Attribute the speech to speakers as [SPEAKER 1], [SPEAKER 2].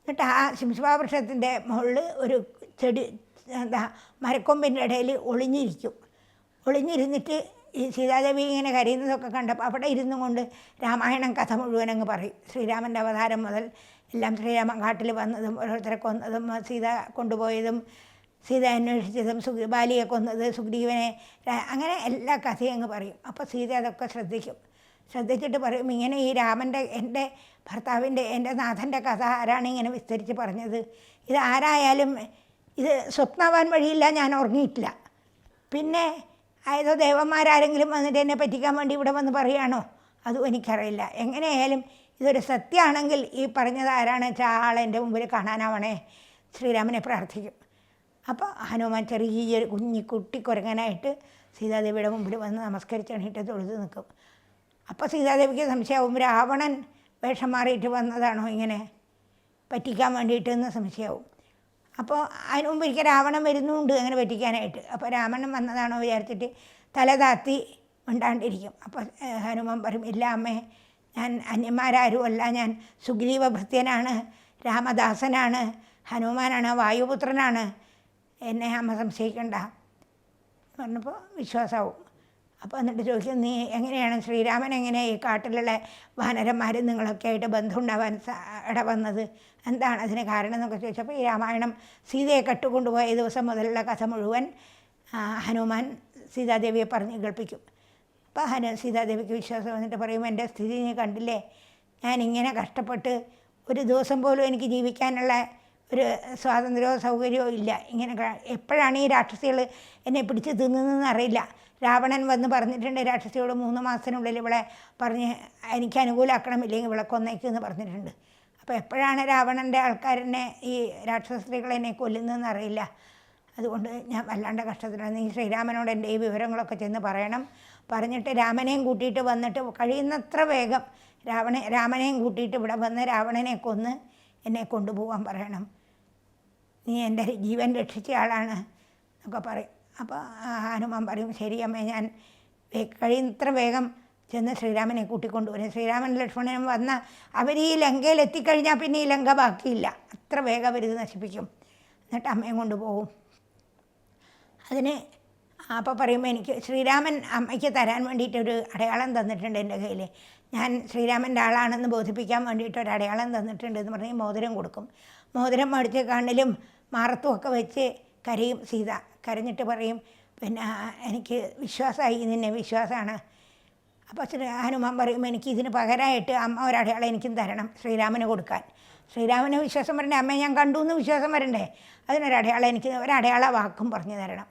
[SPEAKER 1] എന്നിട്ട് ആ ശിംശുഭാവൃക്ഷത്തിൻ്റെ മുകളിൽ ഒരു ചെടി എന്താ മരക്കൊമ്പിൻ്റെ ഇടയിൽ ഒളിഞ്ഞിരുന്നിട്ട് ഈ സീതാദേവി ഇങ്ങനെ കരയുന്നതൊക്കെ കണ്ടപ്പോൾ അവിടെ ഇരുന്നു കൊണ്ട് രാമായണം കഥ മുഴുവൻ അങ്ങ് പറയും. ശ്രീരാമൻ്റെ അവതാരം മുതൽ എല്ലാം, ശ്രീരാമൻ കാട്ടിൽ വന്നതും ഓരോരുത്തരെ കൊന്നതും സീത കൊണ്ടുപോയതും സീത അന്വേഷിച്ചതും ബാലിയെ കൊന്നത്, സുഗ്രീവനെ, അങ്ങനെ എല്ലാ കഥയും അങ്ങ് പറയും. അപ്പോൾ സീത അതൊക്കെ ശ്രദ്ധിച്ചിട്ട് പറയും, ഇങ്ങനെ ഈ രാമൻ്റെ, എൻ്റെ ഭർത്താവിൻ്റെ, എൻ്റെ നാഥൻ്റെ കഥ ആരാണ് ഇങ്ങനെ വിസ്തരിച്ച് പറഞ്ഞത്? ഇത് ആരായാലും ഇത് സ്വപ്നമാവാൻ വഴിയില്ല, ഞാൻ ഉറങ്ങിയിട്ടില്ല. പിന്നെ ഏതോ ദേവന്മാരാരെങ്കിലും വന്നിട്ട് എന്നെ പറ്റിക്കാൻ വേണ്ടി ഇവിടെ വന്ന് പറയുകയാണോ? അതും എനിക്കറിയില്ല. എങ്ങനെയായാലും ഇതൊരു സത്യമാണെങ്കിൽ ഈ പറഞ്ഞത് ആരാണെന്ന് വെച്ചാൽ ആളെൻ്റെ മുമ്പിൽ കാണാനാവണേ, ശ്രീരാമനെ പ്രാർത്ഥിക്കും. അപ്പോൾ ഹനുമാൻ ചെറിയൊരു കുട്ടി കുരങ്ങനായിട്ട് സീതാദേവിയുടെ മുമ്പിൽ വന്ന് നമസ്കരിച്ചണിയിട്ട് തൊഴുത് നിൽക്കും. അപ്പോൾ സീതാദേവിക്ക് സംശയമാവും, രാവണൻ വേഷം മാറിയിട്ട് വന്നതാണോ ഇങ്ങനെ പറ്റിക്കാൻ വേണ്ടിയിട്ടെന്ന് സംശയമാവും. അപ്പോൾ അതിന് മുമ്പ് ഒരിക്കൽ രാവണൻ വരുന്നുണ്ട് അങ്ങനെ പറ്റിക്കാനായിട്ട്. അപ്പോൾ രാവണൻ വന്നതാണോ വിചാരിച്ചിട്ട് തല താത്തി മിണ്ടാണ്ടിരിക്കും. അപ്പോൾ ഹനുമാൻ പറയും, ഇല്ല അമ്മേ, ഞാൻ അന്യന്മാരാരുമല്ല, ഞാൻ സുഗ്രീവ ഭൃത്യനാണ്, രാമദാസനാണ്, ഹനുമാനാണ്, വായുപുത്രനാണ്, എന്നെ അമ്മ സംശയിക്കണ്ട പറഞ്ഞപ്പോൾ വിശ്വാസമാവും. അപ്പോൾ എന്നിട്ട് ചോദിക്കും, നീ എങ്ങനെയാണ് ശ്രീരാമൻ എങ്ങനെ ഈ കാട്ടിലുള്ള വാനരന്മാരും നിങ്ങളൊക്കെ ആയിട്ട് ബന്ധം ഉണ്ടാവാൻ ഇടവന്നത്, എന്താണ് അതിന് കാരണം എന്നൊക്കെ ചോദിച്ചപ്പോൾ ഈ രാമായണം സീതയെ കട്ടുകൊണ്ടുപോയ ദിവസം മുതലുള്ള കഥ മുഴുവൻ ഹനുമാൻ സീതാദേവിയെ പറഞ്ഞ് കേൾപ്പിക്കും. അപ്പോൾ സീതാദേവിക്ക് വിശ്വാസം വന്നിട്ട് പറയും, എൻ്റെ സ്ഥിതി നീ കണ്ടില്ലേ, ഞാനിങ്ങനെ കഷ്ടപ്പെട്ട് ഒരു ദിവസം പോലും എനിക്ക് ജീവിക്കാനുള്ള ഒരു സ്വാതന്ത്ര്യമോ സൗകര്യമോ ഇല്ല. ഇങ്ങനെ എപ്പോഴാണ് ഈ രാക്ഷസികൾ എന്നെ പിടിച്ച് തിന്നുന്നതെന്ന് അറിയില്ല. രാവണൻ വന്ന് പറഞ്ഞിട്ടുണ്ട് രാക്ഷസിയോട് 3 മാസത്തിനുള്ളിൽ ഇവളെ പറഞ്ഞ് എനിക്ക് അനുകൂലമാക്കണം, ഇല്ലെങ്കിൽ ഇവളെ കൊന്നേക്കെന്ന് പറഞ്ഞിട്ടുണ്ട്. അപ്പോൾ എപ്പോഴാണ് രാവണൻ്റെ ആൾക്കാരെന്നെ ഈ രാക്ഷസ സ്ത്രീകളെന്നെ കൊല്ലുന്നതെന്ന് അറിയില്ല. അതുകൊണ്ട് ഞാൻ വല്ലാണ്ട് കഷ്ടത്തിലാണ്. നീ ശ്രീരാമനോട് എൻ്റെ ഈ വിവരങ്ങളൊക്കെ ചെന്ന് പറയണം. പറഞ്ഞിട്ട് രാമനെയും കൂട്ടിയിട്ട് വന്നിട്ട് കഴിയുന്നത്ര വേഗം രാമനെയും കൂട്ടിയിട്ട് ഇവിടെ വന്ന് രാവണനെ കൊന്ന് എന്നെ കൊണ്ടുപോകാൻ പറയണം. നീ എൻ്റെ ജീവൻ രക്ഷിച്ച ആളാണ് എന്നൊക്കെ പറയും. അപ്പോൾ ഹനുമാൻ പറയും, ശരി അമ്മേ, ഞാൻ കഴിയുന്നത്ര വേഗം ചെന്ന് ശ്രീരാമനെ കൂട്ടിക്കൊണ്ടുവരും. ശ്രീരാമൻ ലക്ഷ്മണനും വന്ന അവർ ഈ ലങ്കയിൽ എത്തിക്കഴിഞ്ഞാൽ പിന്നെ ഈ ലങ്ക ബാക്കിയില്ല, അത്ര വേഗം അവരിത് നശിപ്പിക്കും. എന്നിട്ട് അമ്മയും കൊണ്ടുപോകും. അതിന് അപ്പോൾ പറയുമ്പോൾ എനിക്ക് ശ്രീരാമൻ അമ്മയ്ക്ക് തരാൻ വേണ്ടിയിട്ടൊരു അടയാളം തന്നിട്ടുണ്ട് എൻ്റെ കയ്യിൽ, ഞാൻ ശ്രീരാമൻ്റെ ആളാണെന്ന് ബോധിപ്പിക്കാൻ വേണ്ടിയിട്ട് ഒരു അടയാളം തന്നിട്ടുണ്ട് എന്ന് പറഞ്ഞ് മോതിരം കൊടുക്കും. മോതിരം മേടിച്ച് കണ്ണിലും മാറത്തുമൊക്കെ വെച്ച് കരയും സീത. കരഞ്ഞിട്ട് പറയും, പിന്നെ എനിക്ക് വിശ്വാസമായി, നിന്നെ വിശ്വാസമാണ്. അപ്പോൾ ഹനുമാൻ പറയും, എനിക്ക് ഇതിന് പകരമായിട്ട് അമ്മ ഒരടയാളം എനിക്കും തരണം ശ്രീരാമന് കൊടുക്കാൻ. ശ്രീരാമന് വിശ്വാസം വരണ്ടേ, അമ്മയെ ഞാൻ കണ്ടു എന്ന് വിശ്വാസം വരണ്ടേ, അതിനൊരടയാളം എനിക്ക് ഒരടയാള വാക്കും പറഞ്ഞു തരണം.